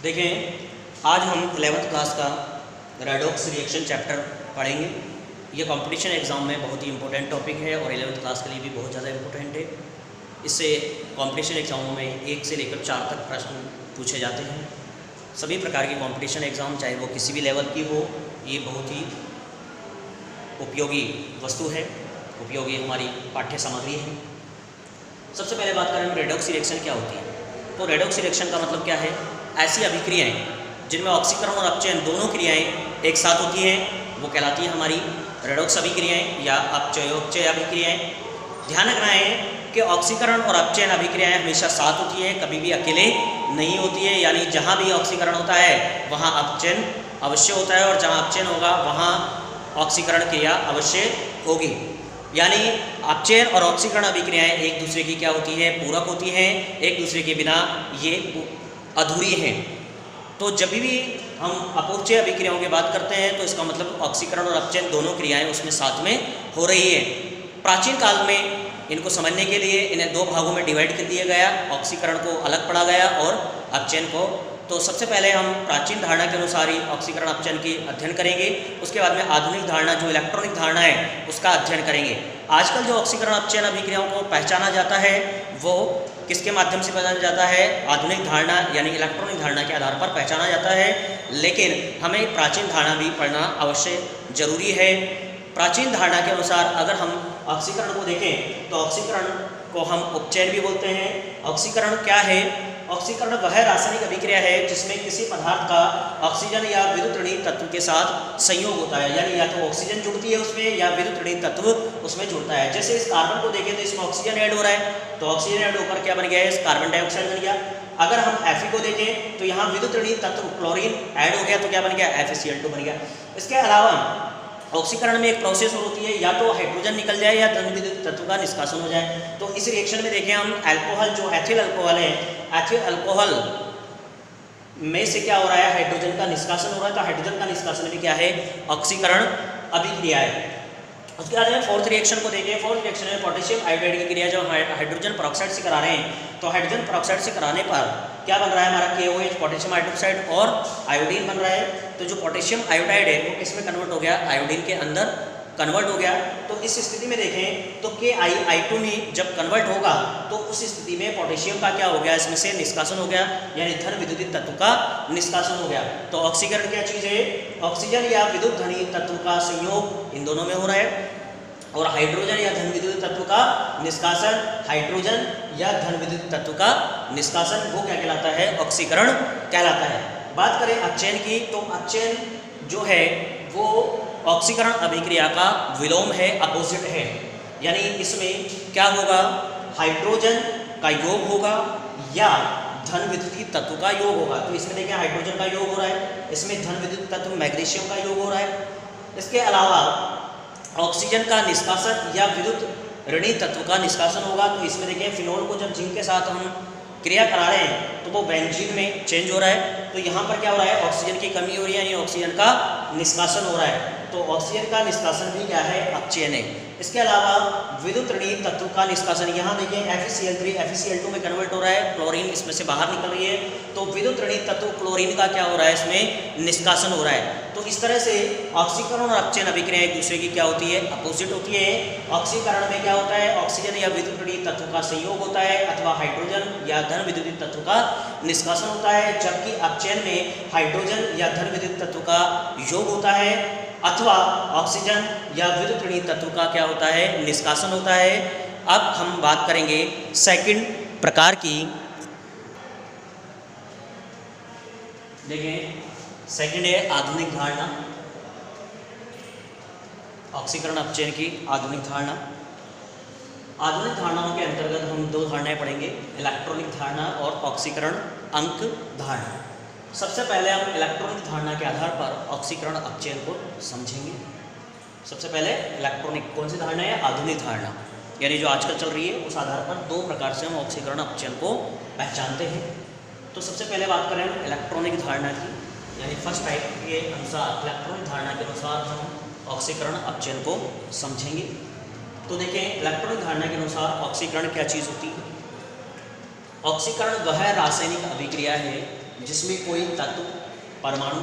देखें, आज हम 11th क्लास का रेडॉक्स रिएक्शन चैप्टर पढ़ेंगे। ये कंपटीशन एग्ज़ाम में बहुत ही इंपॉर्टेंट टॉपिक है और 11th क्लास के लिए भी बहुत ज़्यादा इंपॉर्टेंट है। इससे कंपटीशन एग्ज़ामों में 1 से लेकर 4 तक प्रश्न पूछे जाते हैं। सभी प्रकार की कंपटीशन एग्ज़ाम, चाहे वो किसी भी लेवल की हो, ये बहुत ही उपयोगी वस्तु है, उपयोगी हमारी पाठ्य सामग्री है। सबसे पहले बात करें रेडॉक्स रिएक्शन क्या होती है। तो रेडॉक्स रिएक्शन का मतलब क्या है? ऐसी अभिक्रियाएं जिनमें ऑक्सीकरण और अपचयन दोनों क्रियाएं एक साथ होती हैं, वो कहलाती है हमारी रेडॉक्स अभिक्रियाएं या अपचयोपचय अभिक्रियाएं। ध्यान रखना है कि ऑक्सीकरण और अपचयन अभिक्रियाएं हमेशा साथ होती है, कभी भी अकेले नहीं होती है। यानी जहाँ भी ऑक्सीकरण होता है वहाँ अपचयन अवश्य होता है और जहाँ अपचयन होगा वहाँ ऑक्सीकरण क्रिया अवश्य होगी। यानी अपचयन और ऑक्सीकरण अभिक्रियाएं एक दूसरे की क्या होती है? पूरक होती हैं, एक दूसरे के बिना ये अधूरी हैं। तो जब भी हम अपचय अभिक्रियाओं की बात करते हैं तो इसका मतलब ऑक्सीकरण और अपचयन दोनों क्रियाएं उसमें साथ में हो रही है। प्राचीन काल में इनको समझने के लिए इन्हें 2 भागों में डिवाइड कर दिया गया, ऑक्सीकरण को अलग पढ़ा गया और अपचयन को। तो सबसे पहले हम प्राचीन धारणा के अनुसार ही ऑक्सीकरण अपचयन की अध्ययन करेंगे, उसके बाद में आधुनिक धारणा जो इलेक्ट्रॉनिक धारणा है उसका अध्ययन करेंगे। आजकल जो ऑक्सीकरण अपचयन अभिक्रियाओं को पहचाना जाता है वो किसके माध्यम से पहचाना जाता है? आधुनिक धारणा यानी इलेक्ट्रॉनिक धारणा के आधार पर पहचाना जाता है। लेकिन हमें प्राचीन धारणा भी पढ़ना अवश्य जरूरी है। प्राचीन धारणा के अनुसार अगर हम ऑक्सीकरण को देखें तो ऑक्सीकरण को हम उपचयन भी बोलते हैं। ऑक्सीकरण क्या है? ऑक्सीकरण वह रासायनिक अभिक्रिया है जिसमें किसी पदार्थ का ऑक्सीजन या विद्युत ऋणात्मक तत्व के साथ संयोग होता है। यानी या तो ऑक्सीजन जुड़ती है उसमें या विद्युत ऋणात्मक तत्व उसमें जुड़ता है। जैसे इस कार्बन को देखें तो इसमें ऑक्सीजन ऐड हो रहा है, तो ऑक्सीजन ऐड होकर क्या बन गया है? इस कार्बन डाइऑक्साइड बन गया। अगर हम Fe को देखें तो यहाँ विद्युत ऋणात्मक तत्व क्लोरीन ऐड हो गया, तो क्या बन गया? FeCl2 बन गया। इसके अलावा ऑक्सीकरण में एक प्रोसेस और होती है, या तो हाइड्रोजन निकल जाए या धन विद्युत तत्व का निष्कासन हो जाए। तो इस रिएक्शन में देखें हम अल्कोहल जो एथिल अल्कोहल है, एथिल अल्कोहल में से क्या हो रहा है? हाइड्रोजन का निष्कासन हो रहा है। तो हाइड्रोजन का निष्कासन भी क्या है? ऑक्सीकरण अभिक्रिया है। उसके बाद में फोर्थ रिएक्शन को देखें। फोर्थ रिएक्शन में पोटेशियम आयोडाइड की क्रिया जो हाइड्रोजन पेरोक्साइड से करा रहे हैं, तो हाइड्रोजन पेरोक्साइड से कराने पर क्या बन रहा है? हमारा KOH पोटेशियम हाइड्रोक्साइड और आयोडीन बन रहा है। तो जो पोटेशियम आयोडाइड है वो किसमें कन्वर्ट हो गया? आयोडीन के अंदर कन्वर्ट हो गया। तो इस स्थिति में देखें तो KiI2 में जब कन्वर्ट होगा तो उस स्थिति में पोटेशियम का क्या हो गया? इसमें से निष्कासन हो गया, यानी धन विद्युत तत्व का निष्कासन हो गया। तो ऑक्सीकरण क्या चीज़ है? ऑक्सीजन या विद्युत धनी तत्व का संयोग इन दोनों में हो रहा है, और हाइड्रोजन या धन विद्युत तत्व का निष्कासन, हाइड्रोजन या धन विद्युत तत्व का निष्कासन, वो क्या कहलाता है? ऑक्सीकरण कहलाता है। बात करें अपचयन की, तो अपचयन जो है वो ऑक्सीकरण अभिक्रिया का विलोम है, अपोजिट है। यानी इसमें क्या होगा? हाइड्रोजन का योग होगा या धन विद्युत तत्व का योग होगा। तो इसमें देखिए हाइड्रोजन का योग हो रहा है, इसमें धन विद्युत तत्व मैग्नीशियम का योग हो रहा है। इसके अलावा ऑक्सीजन का निष्कासन या विद्युत ऋणात्मक तत्व का निष्कासन होगा। तो इसमें देखिए फिनोल को जब जिंक के साथ हम क्रिया करा रहे हैं तो वो बेंजीन में चेंज हो रहा है। तो यहाँ पर क्या हो रहा है? ऑक्सीजन की कमी हो रही है, यानी ऑक्सीजन का निष्कासन हो रहा है। तो ऑक्सीजन का निष्कासन भी क्या है? अपचयन है। इसके अलावा विद्युत ऋणात्मक तत्व का निष्कासन, यहाँ देखिए FeCl3 FeCl2 में कन्वर्ट हो रहा है, क्लोरीन इसमें से बाहर निकल रही है। तो विद्युत ऋणात्मक तत्व क्लोरीन का क्या हो रहा है? इसमें निष्कासन हो रहा है। तो इस तरह से ऑक्सीकरण और अपचयन अभिक्रिया एक दूसरे की क्या होती है? अपोजिट होती है। ऑक्सीकरण में क्या होता है? ऑक्सीजन या विद्युत ऋणात्मक तत्व का संयोग होता है अथवा हाइड्रोजन या धन विद्युत तत्व का निष्कासन होता है, जबकि अपचयन में हाइड्रोजन या धन विद्युत तत्व का योग होता है अथवा ऑक्सीजन या विद्युत ऋणात्मक तत्व का क्या होता है? निष्कासन होता है। अब हम बात करेंगे सेकंड प्रकार की। देखें, सेकंड है आधुनिक धारणा, ऑक्सीकरण अपचयन की आधुनिक धारणा। आधुनिक धारणाओं के अंतर्गत हम 2 धारणाएं पढ़ेंगे, इलेक्ट्रॉनिक धारणा और ऑक्सीकरण अंक धारणा। सबसे पहले हम इलेक्ट्रॉनिक धारणा के आधार पर ऑक्सीकरण अपचयन को समझेंगे। सबसे पहले इलेक्ट्रॉनिक कौन सी धारणा है? आधुनिक धारणा, यानी जो आजकल चल रही है उस आधार पर 2 प्रकार से हम ऑक्सीकरण अपचयन को पहचानते हैं। तो सबसे पहले बात करें इलेक्ट्रॉनिक धारणा की, यानी फर्स्ट टाइप के अनुसार इलेक्ट्रॉनिक धारणा के अनुसार हम ऑक्सीकरण अपचयन को समझेंगे। तो देखें, इलेक्ट्रॉनिक धारणा के अनुसार ऑक्सीकरण क्या चीज़ होती है? ऑक्सीकरण वह रासायनिक अभिक्रिया है जिसमें कोई तत्व, परमाणु,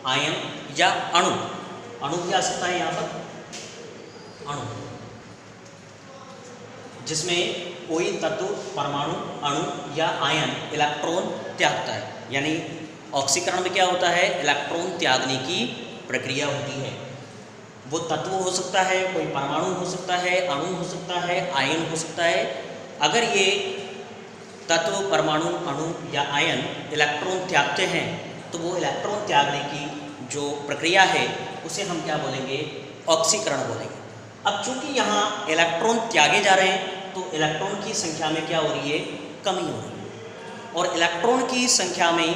आयन या अणु, अणु भी आ सकता है यहाँ पर, अणु, जिसमें कोई तत्व, परमाणु, अणु या आयन इलेक्ट्रॉन त्यागता है। यानी ऑक्सीकरण में क्या होता है, इलेक्ट्रॉन त्यागने की प्रक्रिया होती है। वो तत्व हो सकता है, कोई परमाणु हो सकता है, अणु हो सकता है, आयन हो सकता है। अगर ये तत्व, परमाणु, अणु या आयन इलेक्ट्रॉन त्यागते हैं तो वो इलेक्ट्रॉन त्यागने की जो प्रक्रिया है उसे हम क्या बोलेंगे, ऑक्सीकरण बोलेंगे। अब चूंकि यहाँ इलेक्ट्रॉन त्यागे जा रहे हैं तो इलेक्ट्रॉन की संख्या में क्या हो रही है, कमी हो रही है। और इलेक्ट्रॉन की संख्या में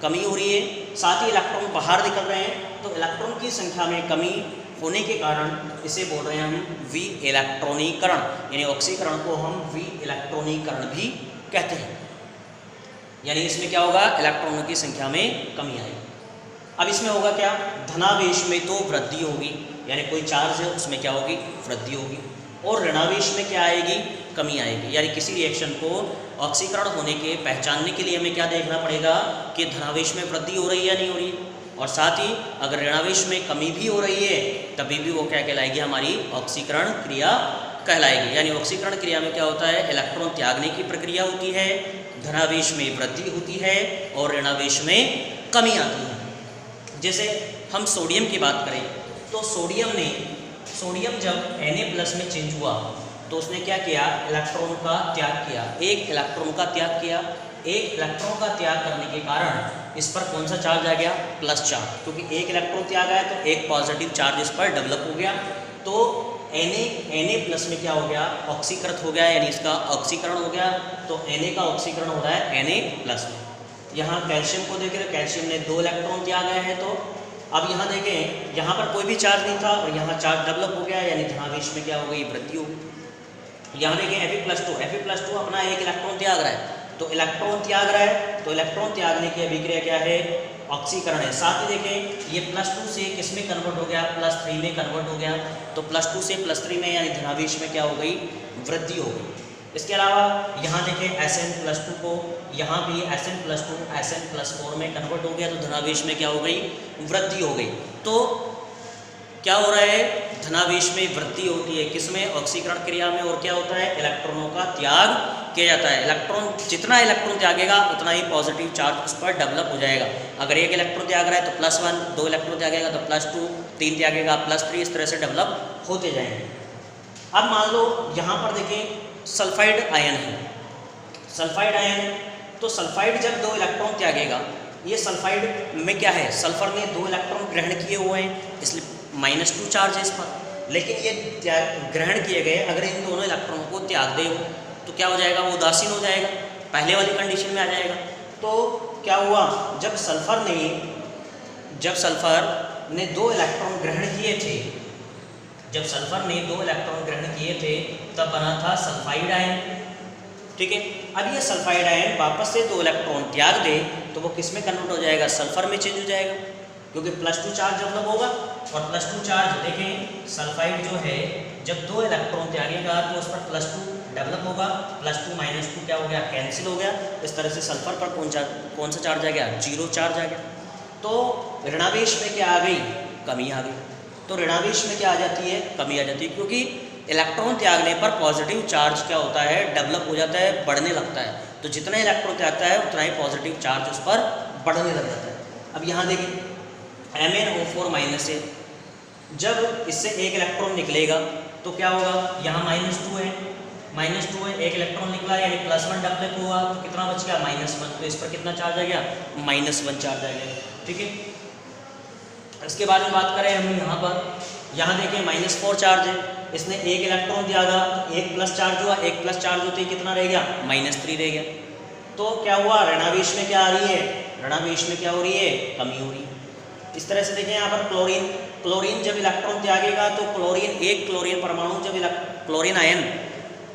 कमी हो रही है, साथ ही इलेक्ट्रॉन बाहर निकल रहे हैं, तो इलेक्ट्रॉन की संख्या में कमी होने के कारण इसे बोल रहे हैं हम वि इलेक्ट्रॉनीकरण, यानी ऑक्सीकरण को हम वि इलेक्ट्रॉनीकरण भी कहते हैं। यानी इसमें क्या होगा, इलेक्ट्रॉनों की संख्या में कमी आएगी। अब इसमें होगा क्या, धनावेश में तो वृद्धि होगी, यानी कोई चार्ज है उसमें क्या होगी, वृद्धि होगी, और ऋणावेश में क्या आएगी, कमी आएगी। यानी किसी रिएक्शन को ऑक्सीकरण होने के पहचानने के लिए हमें क्या देखना पड़ेगा कि धनावेश में वृद्धि हो रही है या नहीं हो रही है, और साथ ही अगर ऋणावेश में कमी भी हो रही है तभी भी वो क्या कहलाएगी, हमारी ऑक्सीकरण क्रिया कहलाएगी। यानी ऑक्सीकरण क्रिया में क्या होता है, इलेक्ट्रॉन त्यागने की प्रक्रिया होती है, धनावेश में वृद्धि होती है और ऋणावेश में कमी आती है। जैसे हम सोडियम की बात करें तो सोडियम जब Na+ में चेंज हुआ तो उसने क्या किया, इलेक्ट्रॉन का त्याग किया, एक इलेक्ट्रॉन का त्याग किया। एक इलेक्ट्रॉन का त्याग करने के कारण इस पर कौन सा चार्ज आ गया, प्लस चार्ज, क्योंकि एक इलेक्ट्रॉन त्याग आया तो एक पॉजिटिव चार्ज इस पर डेवलप हो गया। तो Na+ में क्या हो गया, ऑक्सीकृत हो गया, यानी इसका ऑक्सीकरण हो गया। तो Na का ऑक्सीकरण हो रहा है Na+ में। यहाँ कैल्शियम को देखें तो कैल्शियम ने 2 इलेक्ट्रॉन त्याग गए हैं, तो अब यहाँ देखें, यहाँ पर कोई भी चार्ज नहीं था और यहाँ चार्ज डेवलप हो गया, यानी धनावेश में क्या हो गई, वृद्धि हो गई। यहाँ देखें Fe+2 अपना एक इलेक्ट्रॉन त्याग रहा है, तो इलेक्ट्रॉन त्याग रहा है, तो इलेक्ट्रॉन त्यागने की अभिक्रिया क्या है, ऑक्सीकरण है। साथ ही देखें ये +2 से किस में कन्वर्ट हो गया, +3 में कन्वर्ट हो गया, तो +2 से +3 में यानी धनावेश में क्या हो गई, वृद्धि हो गई। इसके अलावा यहाँ देखें Sn+2 को, यहाँ भी Sn+2 Sn+4 में कन्वर्ट हो गया, तो धनावेश में क्या हो गई, वृद्धि हो गई। तो क्या हो रहा है, धनावेश में वृद्धि होती है, किसमें, ऑक्सीकरण क्रिया में। और क्या होता है, इलेक्ट्रॉनों का त्याग किया जाता है। इलेक्ट्रॉन जितना इलेक्ट्रॉन त्यागेगा उतना ही पॉजिटिव चार्ज उस पर डेवलप हो जाएगा। अगर एक इलेक्ट्रॉन त्याग रहा है तो +1, 2 इलेक्ट्रॉन त्यागेगा तो +2, 3 त्यागेगा +3, इस तरह से डेवलप होते जाएंगे। अब मान लो यहाँ पर देखें सल्फाइड आयन है, सल्फाइड आयन, तो सल्फाइड जब 2 इलेक्ट्रॉन त्यागेगा, ये सल्फाइड में क्या है, सल्फर ने 2 इलेक्ट्रॉन ग्रहण किए हुए हैं, इसलिए -2 चार्ज है इस पर। लेकिन ये ग्रहण किए गए, अगर इन दोनों इलेक्ट्रॉनों को त्याग दे तो क्या हो जाएगा, वो उदासीन हो जाएगा, पहले वाली कंडीशन में आ जाएगा। तो क्या हुआ, जब सल्फर ने 2 इलेक्ट्रॉन ग्रहण किए थे, जब सल्फर ने 2 इलेक्ट्रॉन ग्रहण किए थे तब बना था सल्फाइड आयन। ठीक है, अब ये सल्फाइड आयन वापस से 2 इलेक्ट्रॉन त्याग दे तो वो किस में कन्वर्ट हो जाएगा, सल्फर में चेंज हो जाएगा, क्योंकि +2 चार्ज डेवलप होगा। और +2 चार्ज देखें, सल्फाइड जो है जब 2 इलेक्ट्रॉन त्यागेगा तो उस पर +2 डेवलप होगा, +2 -2 क्या हो गया, कैंसिल हो गया। इस तरह से सल्फर पर कौन सा चार्ज आ गया, 0 चार्ज आ गया। तो ऋणावेश में क्या आ गई, कमी आ गई। तो ऋणावेश में क्या आ जाती है, कमी आ जाती है, क्योंकि इलेक्ट्रॉन त्यागने पर पॉजिटिव चार्ज क्या होता है, डेवलप हो जाता है, बढ़ने लगता है। तो जितना इलेक्ट्रॉन त्यागता है उतना ही पॉजिटिव चार्ज उस पर बढ़ने लग जाता है। अब यहाँ देखिए MnO4- है, जब इससे एक इलेक्ट्रॉन निकलेगा तो क्या होगा, यहाँ -2 है, एक इलेक्ट्रॉन निकला यानी +1 डेवलप हुआ, तो कितना बच गया, -1, तो इस पर कितना चार्ज आ गया, -1 चार्ज आ गया। ठीक है, इसके बारे में बात करें हम यहाँ देखें -4 चार्ज है, इसने एक इलेक्ट्रॉन दिया था, एक प्लस चार्ज हुआ, एक प्लस चार्ज होते ही कितना रह गया, -3 रह गया। तो क्या हुआ, ऋणावेश में क्या आ रही है, ऋणावेश में क्या हो रही है, कमी हो रही है। इस तरह से देखें यहाँ पर क्लोरीन जब इलेक्ट्रॉन त्यागेगा तो एक क्लोरीन परमाणु जब क्लोरीन आयन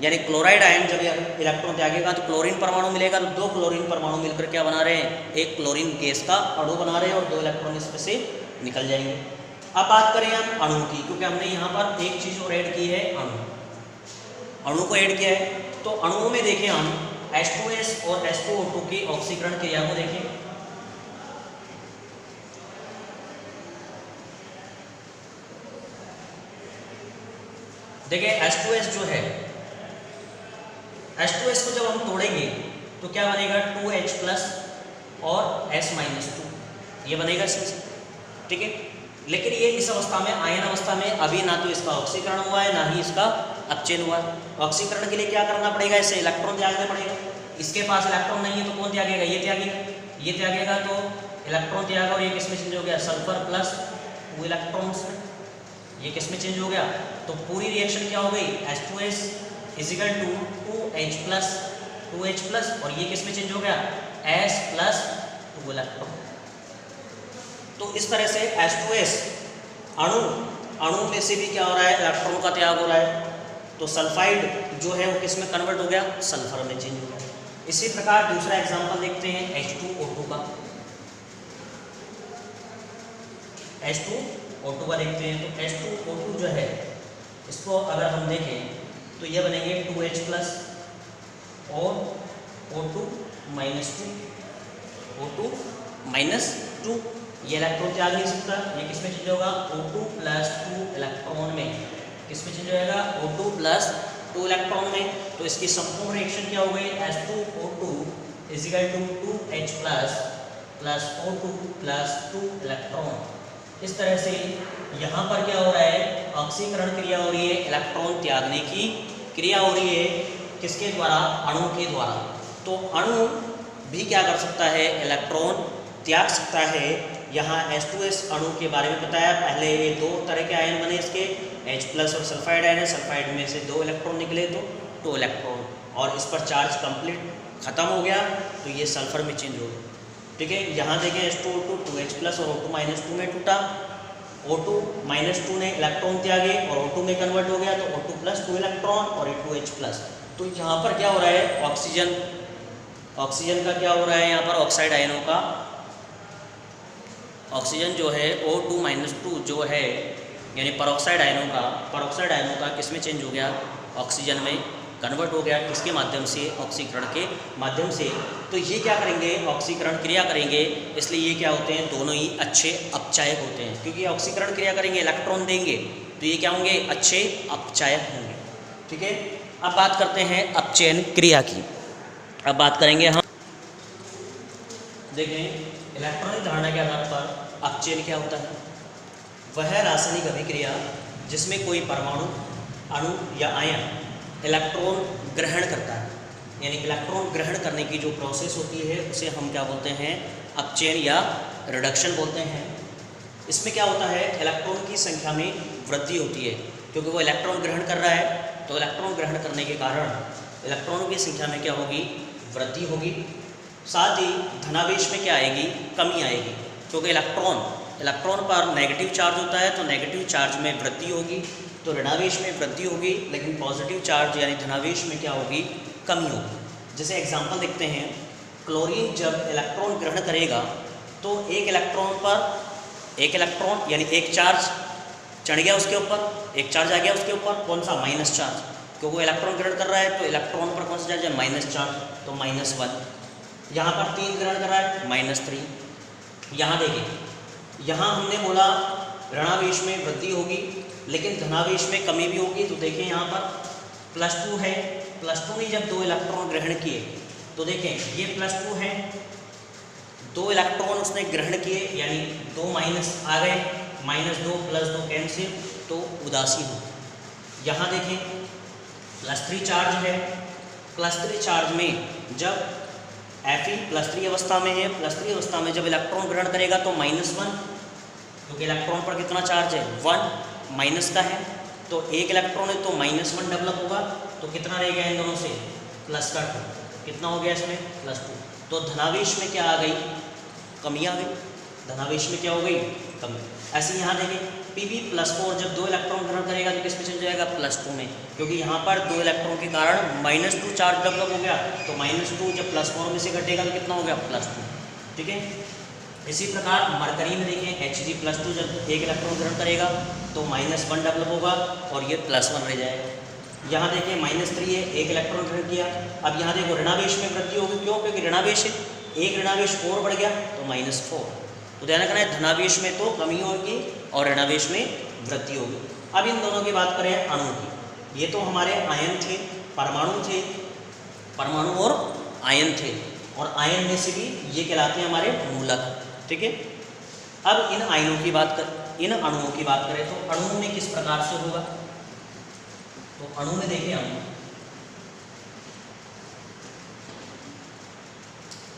यानी क्लोराइड आयन जब इलेक्ट्रॉन त्यागेगा तो क्लोरीन परमाणु मिलेगा, तो 2 क्लोरीन परमाणु मिलकर क्या बना रहे हैं, एक क्लोरीन गैस का अणु बना रहे हैं और 2 इलेक्ट्रॉन इसमें से निकल जाएंगे। अब बात करें हम अणु की, क्योंकि हमने यहाँ पर एक चीज़ और ऐड की है, अणु को ऐड किया है। तो अणुओं में देखें हम H2S और H2O2 की ऑक्सीकरण क्रिया को देखें। देखिए H2S जो है, H2S को जब हम तोड़ेंगे तो क्या बनेगा 2H प्लस और S-2 ये बनेगा इसमें से, ठीक है। लेकिन ये इस अवस्था में, आयन अवस्था में अभी ना तो इसका ऑक्सीकरण हुआ है ना ही इसका अपचयन हुआ है। ऑक्सीकरण के लिए क्या करना पड़ेगा, इसे इलेक्ट्रॉन त्यागना पड़ेगा। इसके पास इलेक्ट्रॉन नहीं है तो कौन त्यागेगा, ये त्यागेगा। ये त्यागेगा तो इलेक्ट्रॉन त्यागा और ये किसमें चेंज हो गया, सल्फर प्लस 2 इलेक्ट्रॉन्स में, ये किसमें चेंज हो गया। तो पूरी रिएक्शन क्या हो गई, H2S is equal to 2H plus और ये किसमें चेंज हो गया, S प्लस 2 इलेक्ट्रॉन। तो इस तरह से H2S अणु में से भी क्या हो रहा है, इलेक्ट्रॉन का त्याग हो रहा है। तो सल्फाइड जो है वो किस में कन्वर्ट हो गया, सल्फर में चेंज हो गया। इसी प्रकार दूसरा एग्जांपल देखते हैं H2O2 का। H2O2 का देखते हैं। तो H2O2 जो है, इसको अगर हम देखें तो ये बनेंगे 2H प्लस और O2 माइनस 2, ये इलेक्ट्रॉन त्याग नहीं सकता, ये किसमें चेंज होगा, O2 प्लस 2 इलेक्ट्रॉन में, किसमें चेंज हो जाएगा, O2 प्लस 2 इलेक्ट्रॉन में। तो इसकी संपूर्ण रिएक्शन क्या हो गई, H2O2 is equal to 2H plus O2 plus 2 electron. इस तरह से यहाँ पर क्या हो रहा है, ऑक्सीकरण क्रिया हो रही है, इलेक्ट्रॉन त्यागने की क्रिया हो रही है, किसके द्वारा, अणु के द्वारा। तो अणु भी क्या कर सकता है, इलेक्ट्रॉन त्याग सकता है। यहाँ H2S अणु के बारे में बताया। पहले ये दो तरह के आयन बने इसके, H प्लस और सल्फाइड आयन है। सल्फाइड में से 2 इलेक्ट्रॉन निकले तो 2 इलेक्ट्रॉन, और इस पर चार्ज कंप्लीट खत्म हो गया तो ये सल्फर में चेंज हो गया, ठीक है। यहाँ देखें H2O2 2H प्लस और O2 माइनस 2 में टूटा, O2 माइनस 2 ने इलेक्ट्रॉन त्यागे और O2 में कन्वर्ट हो गया तो O2 प्लस 2 इलेक्ट्रॉन और 2H प्लस। तो यहाँ पर क्या हो रहा है, ऑक्सीजन का क्या हो रहा है, यहाँ पर ऑक्साइड आयनों का, ऑक्सीजन जो है O2 माइनस 2 जो है यानी परऑक्साइड आयनों का किस में चेंज हो गया, ऑक्सीजन में कन्वर्ट हो गया। किसके माध्यम से, ऑक्सीकरण के माध्यम से। तो ये क्या करेंगे, ऑक्सीकरण क्रिया करेंगे, इसलिए ये क्या होते हैं, दोनों ही अच्छे अपचायक होते हैं। क्योंकि ऑक्सीकरण क्रिया करेंगे, इलेक्ट्रॉन देंगे, तो ये क्या होंगे, अच्छे अपचायक होंगे, ठीक है। अब बात करते हैं अपचयन क्रिया की। अब बात करेंगे हम, देखें इलेक्ट्रॉनिक धारणा के आधार पर अपचयन क्या होता है। वह रासायनिक अभिक्रिया जिसमें कोई परमाणु, अणु या आयन इलेक्ट्रॉन ग्रहण करता है, यानी इलेक्ट्रॉन ग्रहण करने की जो प्रोसेस होती है उसे हम क्या बोलते हैं, अपचयन या रिडक्शन बोलते हैं। इसमें क्या होता है, इलेक्ट्रॉन की संख्या में वृद्धि होती है, क्योंकि वो इलेक्ट्रॉन ग्रहण कर रहा है। तो इलेक्ट्रॉन ग्रहण करने के कारण इलेक्ट्रॉनों की संख्या में क्या होगी, वृद्धि होगी। साथ ही धनावेश में क्या आएगी, कमी आएगी, क्योंकि इलेक्ट्रॉन पर नेगेटिव चार्ज होता है तो नेगेटिव चार्ज में वृद्धि होगी, तो ऋणावेश में वृद्धि होगी, लेकिन पॉजिटिव चार्ज यानी धनावेश में क्या होगी, कमी होगी। जैसे एग्जांपल देखते हैं, क्लोरीन जब इलेक्ट्रॉन ग्रहण करेगा तो एक इलेक्ट्रॉन यानी एक चार्ज चढ़ गया उसके ऊपर, एक चार्ज आ गया उसके ऊपर, कौन सा, माइनस चार्ज, क्योंकि वो इलेक्ट्रॉन ग्रहण कर रहा है तो इलेक्ट्रॉन पर कौन सा चार्ज है, माइनस चार्ज, तो -1। यहाँ पर 3 ग्रहण कर रहा है, -3। यहाँ देखिए, यहाँ हमने बोला ऋणावेश में वृद्धि होगी लेकिन धनावेश में कमी भी होगी। तो देखिए यहाँ पर +2 है, +2 ने जब 2 इलेक्ट्रॉन ग्रहण किए तो देखें ये +2 है, 2 इलेक्ट्रॉन उसने ग्रहण किए यानी 2 माइनस आ गए, -2 +2 कैंसिल, तो उदासी हो। यहाँ देखें +3 चार्ज है, +3 चार्ज में जब Fe +3 अवस्था में है, +3 अवस्था में जब इलेक्ट्रॉन ग्रहण करेगा तो -1, क्योंकि इलेक्ट्रॉन पर कितना चार्ज है, 1 माइनस का है, तो एक इलेक्ट्रॉन है तो -1 डेवलप होगा, तो कितना रहेगा इन दोनों से, +2, कितना हो गया इसमें, +2। तो धनावेश में क्या आ गई, कमी आ गई, धनावेश में क्या हो गई, कमी। ऐसे यहाँ देखें Pb+4 जब 2 इलेक्ट्रॉन ग्रहण करेगा तो किस में चल जाएगा, +2 में, क्योंकि यहाँ पर 2 इलेक्ट्रॉन के कारण -2 चार्ज डेवलप हो गया, तो -2 जब +4 में से घटेगा तो कितना हो गया, +2, ठीक है। इसी प्रकार मरकरी में देखें Hg+2 जब 1 इलेक्ट्रॉन ग्रहण करेगा तो -1 डेवलप होगा और ये +1 रह जाएगा। यहाँ देखिए -3 है, 1 इलेक्ट्रॉन ग्रहण किया, अब यहाँ देखो ऋणावेश में वृद्धि होगी, क्यों, क्योंकि ऋणावेश है, एक ऋणावेश और बढ़ गया तो -4। तो ध्यान रखना है, धनावेश में तो कमी होगी और ऋणावेश में वृद्धि होगी। अब इन दोनों की बात करें अणु की, ये तो हमारे आयन थे, परमाणु थे, परमाणु और आयन थे, और आयन में से भी ये कहलाते हैं हमारे मूलक। ठीक है, अब इन अणुओं की बात करें तो अणुओं में किस प्रकार से होगा, तो अणु में देखें हम,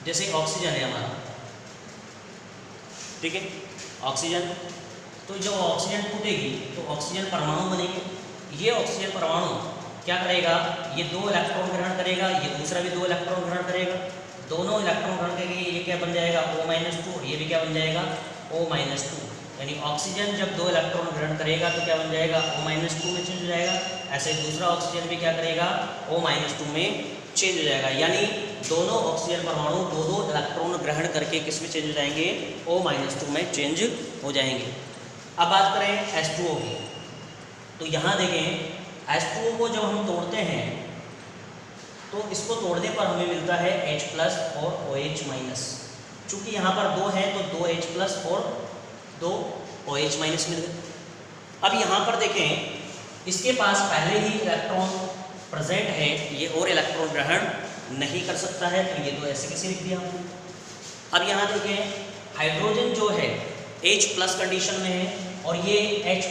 जैसे ऑक्सीजन है हमारा, ठीक है, ऑक्सीजन, तो जब ऑक्सीजन टूटेगी तो ऑक्सीजन परमाणु बनेंगे। ये ऑक्सीजन परमाणु क्या करेगा, ये 2 इलेक्ट्रॉन ग्रहण करेगा, ये दूसरा भी 2 इलेक्ट्रॉन ग्रहण करेगा, दोनों इलेक्ट्रॉन ग्रहण करेंगे, ये क्या बन जाएगा O-2, ये भी क्या बन जाएगा O-2। यानी ऑक्सीजन जब 2 इलेक्ट्रॉन ग्रहण करेगा तो क्या बन जाएगा O-2 में चेंज हो जाएगा। ऐसे दूसरा ऑक्सीजन भी क्या करेगा O-2 में चेंज हो जाएगा। यानी दोनों ऑक्सीजन परमाणु 2-2 इलेक्ट्रॉन ग्रहण करके किस में चेंज हो जाएंगे, O-2 में चेंज हो जाएंगे। अब बात करें H2O की, तो यहाँ देखें H2O को जब हम तोड़ते हैं तो इसको तोड़ने पर हमें मिलता है H+ और OH-। चूँकि यहाँ पर 2 है तो 2H+ और 2 OH- मिल गए। अब यहाँ पर देखें इसके पास पहले ही इलेक्ट्रॉन प्रेजेंट है, ये और इलेक्ट्रॉन ग्रहण नहीं कर सकता है, तो ये तो ऐसे कैसे लिख दिया हमने। अब यहाँ देखें हाइड्रोजन जो है H+ कंडीशन में है, और ये H+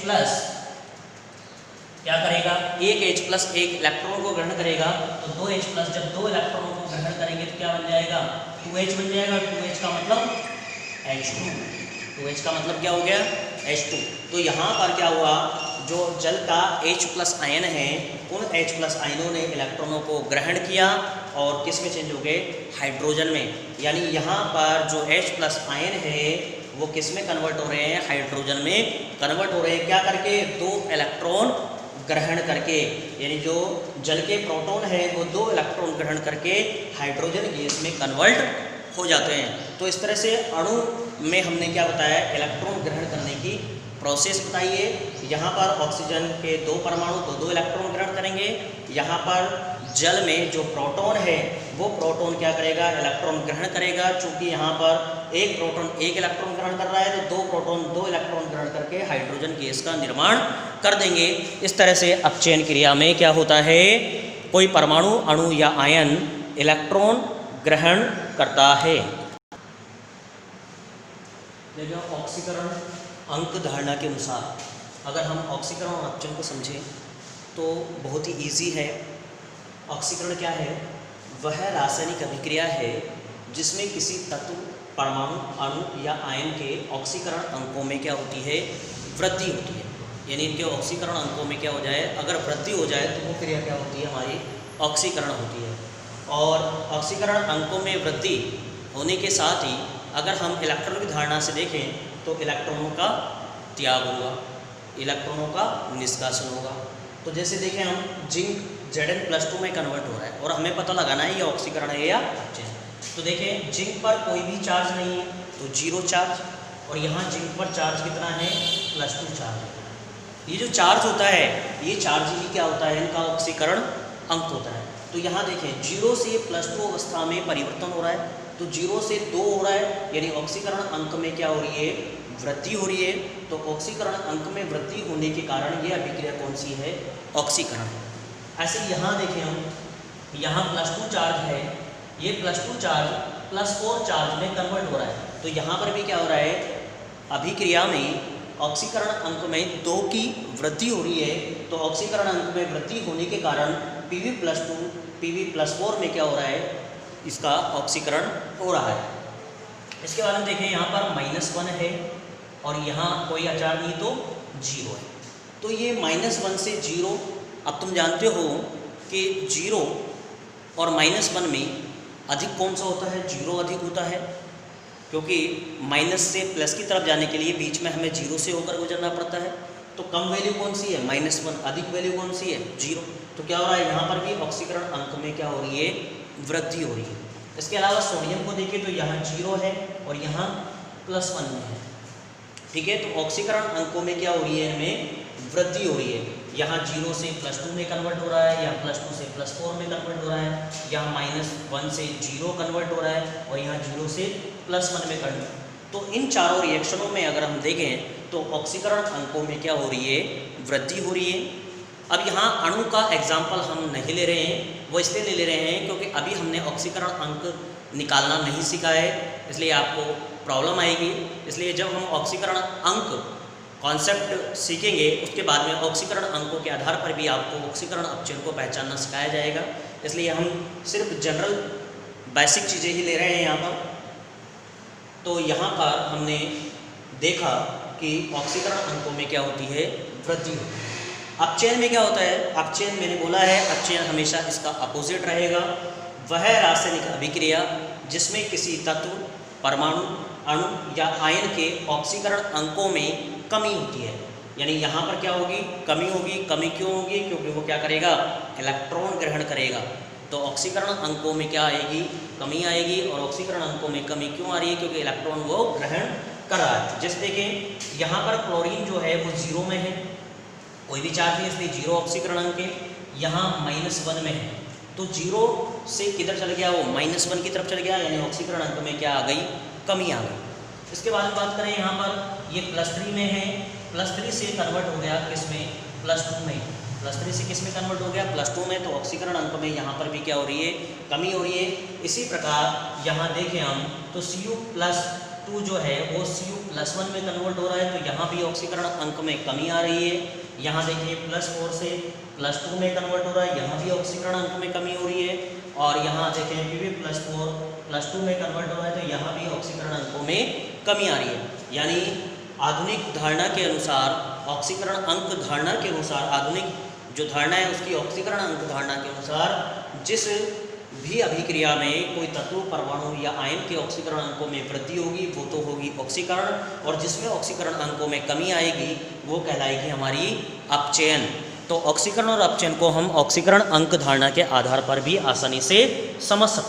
क्या करेगा, एक H+ एक इलेक्ट्रॉन को ग्रहण करेगा, तो 2H+ जब 2 इलेक्ट्रॉनों को ग्रहण करेंगे तो क्या बन जाएगा 2H बन जाएगा। 2H का मतलब H2, 2H का मतलब क्या हो गया H2। तो यहाँ पर क्या हुआ, जो जल का H+ आयन है उन H+ आयनों ने इलेक्ट्रॉनों को ग्रहण किया और किस में चेंज हो गए, हाइड्रोजन में। यानी यहाँ पर जो H+ आयन है वो किस में कन्वर्ट हो रहे हैं, हाइड्रोजन में कन्वर्ट हो रहे हैं। क्या करके, 2 इलेक्ट्रॉन ग्रहण करके। यानी जो जल के प्रोटॉन है वो 2 इलेक्ट्रॉन ग्रहण करके हाइड्रोजन गैस में कन्वर्ट हो जाते हैं। तो इस तरह से अणु में हमने क्या बताया, इलेक्ट्रॉन ग्रहण करने की प्रोसेस बताई है। यहाँ पर ऑक्सीजन के 2 परमाणु 2-2 इलेक्ट्रॉन ग्रहण करेंगे। यहाँ पर जल में जो प्रोटॉन है वो प्रोटॉन क्या करेगा, इलेक्ट्रॉन ग्रहण करेगा। चूँकि यहाँ पर एक प्रोटॉन 1 इलेक्ट्रॉन ग्रहण कर रहा है तो 2 प्रोटॉन 2 इलेक्ट्रॉन ग्रहण करके हाइड्रोजन गैस का निर्माण कर देंगे। इस तरह से अपचयन क्रिया में क्या होता है, कोई परमाणु, अणु या आयन इलेक्ट्रॉन ग्रहण करता है। देखिए ऑक्सीकरण अंक धारणा के अनुसार अगर हम ऑक्सीकरण और अपचयन को समझें तो बहुत ही ईजी है। ऑक्सीकरण क्या है, वह रासायनिक अभिक्रिया है जिसमें किसी तत्व, परमाणु, अणु या आयन के ऑक्सीकरण अंकों में क्या होती है, वृद्धि होती है। यानी इनके ऑक्सीकरण अंकों में क्या हो जाए, अगर वृद्धि हो जाए तो वो क्रिया क्या होती है, हमारी ऑक्सीकरण होती है। और ऑक्सीकरण अंकों में वृद्धि होने के साथ ही अगर हम इलेक्ट्रॉन की धारणा से देखें तो इलेक्ट्रॉनों का त्याग होगा, इलेक्ट्रॉनों का निष्कासन होगा। तो जैसे देखें हम जिंक Zn+2 में कन्वर्ट हो रहा है और हमें पता लगाना है ये ऑक्सीकरण है या अपचयन। तो देखें जिंक पर कोई भी चार्ज नहीं है तो 0 चार्ज, और यहाँ जिंक पर चार्ज कितना है, +2 चार्ज। ये जो चार्ज होता है ये चार्ज ही क्या होता है, इनका ऑक्सीकरण अंक होता है। तो यहाँ देखें 0 से +2 अवस्था में परिवर्तन हो रहा है, तो 0 से 2 हो रहा है, यानी ऑक्सीकरण अंक में क्या हो रही है, वृद्धि हो रही है। तो ऑक्सीकरण अंक में वृद्धि होने के कारण ये अभिक्रिया कौन सी है, ऑक्सीकरण है। ऐसे यहाँ देखें हम, यहाँ +2 चार्ज है, ये +2 चार्ज +4 चार्ज में कन्वर्ट हो रहा है। तो यहाँ पर भी क्या हो रहा है, अभिक्रिया में ऑक्सीकरण अंक में 2 की वृद्धि हो रही है। तो ऑक्सीकरण अंक में वृद्धि होने के कारण Pb+2 Pb+4 में क्या हो रहा है, इसका ऑक्सीकरण हो रहा है। इसके बाद हम देखें यहाँ पर -1 है और यहाँ कोई अचार नहीं तो 0 है। तो ये -1 से 0, अब तुम जानते हो कि 0 और -1 में अधिक कौन सा होता है, 0 अधिक होता है, क्योंकि माइनस से प्लस की तरफ जाने के लिए बीच में हमें 0 से होकर गुजरना पड़ता है। तो कम वैल्यू कौन सी है, -1, अधिक वैल्यू कौन सी है, 0। तो क्या हो रहा है, यहाँ पर भी ऑक्सीकरण अंक में क्या हो रही है, वृद्धि हो रही है। इसके अलावा सोडियम को देखें तो यहाँ 0 है और यहाँ +1 में है, ठीक है। तो ऑक्सीकरण अंकों में क्या हो रही है, हमें वृद्धि हो रही है। यहाँ 0 से +2 में कन्वर्ट हो रहा है, यहाँ +2 से +4 में कन्वर्ट हो रहा है, यहाँ -1 से 0 कन्वर्ट हो रहा है और यहाँ 0 से +1 में कन्वर्ट। तो इन चारों रिएक्शनों में अगर हम देखें तो ऑक्सीकरण अंकों में क्या हो रही है, वृद्धि हो रही है। अब यहाँ अणु का एग्जाम्पल हम नहीं ले रहे हैं, वो इसलिए नहीं ले रहे हैं क्योंकि अभी हमने ऑक्सीकरण अंक निकालना नहीं सीखा है, इसलिए आपको प्रॉब्लम आएगी। इसलिए जब हम ऑक्सीकरण अंक कॉन्सेप्ट सीखेंगे उसके बाद में ऑक्सीकरण अंकों के आधार पर भी आपको ऑक्सीकरण अपचयन को पहचानना सिखाया जाएगा। इसलिए हम सिर्फ जनरल बेसिक चीज़ें ही ले रहे हैं यहाँ पर। तो यहाँ पर हमने देखा कि ऑक्सीकरण अंकों में क्या होती है, वृद्धि। अपचयन में क्या होता है, अपचयन मैंने बोला है अपचयन हमेशा इसका अपोजिट रहेगा। वह रासायनिक अभिक्रिया जिसमें किसी तत्व, परमाणु, अणु या आयन के ऑक्सीकरण अंकों में कमी होती है। यानी यहाँ पर क्या होगी, कमी होगी। कमी क्यों होगी, क्योंकि वो क्या करेगा, इलेक्ट्रॉन ग्रहण करेगा। तो ऑक्सीकरण अंकों में क्या आएगी, कमी आएगी। और ऑक्सीकरण अंकों में कमी क्यों आ रही है, क्योंकि इलेक्ट्रॉन वो ग्रहण कर रहा है। जैसे देखें यहाँ पर क्लोरीन जो है वो 0 में है, कोई भी चार्ज नहीं, इसलिए 0 ऑक्सीकरण अंक है। यहाँ -1 में है, तो 0 से किधर चल गया, वो -1 की तरफ चल गया, यानी ऑक्सीकरण अंक में क्या आ गई, कमी आ गई। इसके बाद बात करें यहाँ पर ये +3 में है, +3 से कन्वर्ट हो गया किसमें, +2 में। +3 से किस में कन्वर्ट हो गया, +2 में। तो ऑक्सीकरण अंक में यहाँ पर भी क्या हो रही है, कमी हो रही है। इसी प्रकार यहाँ देखें हम तो Cu+2 जो है वो Cu+1 में कन्वर्ट हो रहा है, तो यहाँ भी ऑक्सीकरण अंक में कमी आ रही है। यहाँ देखिए +4 से +2 में कन्वर्ट हो रहा है, यहाँ भी ऑक्सीकरण अंक में कमी हो रही है। और यहाँ देखें Pb+4 +2 में कन्वर्ट हो रहा है, तो यहाँ भी ऑक्सीकरण अंकों में कमी आ रही है। यानी आधुनिक धारणा के अनुसार, ऑक्सीकरण अंक धारणा के अनुसार, आधुनिक जो धारणा है उसकी ऑक्सीकरण अंक धारणा के अनुसार जिस भी अभिक्रिया में कोई तत्व, परमाणु या आयन के ऑक्सीकरण अंकों में वृद्धि होगी वो तो होगी ऑक्सीकरण, और जिसमें ऑक्सीकरण अंकों में कमी आएगी वो कहलाएगी हमारी अपचयन। तो ऑक्सीकरण और अपचयन को हम ऑक्सीकरण अंक धारणा के आधार पर भी आसानी से समझ सकते हैं।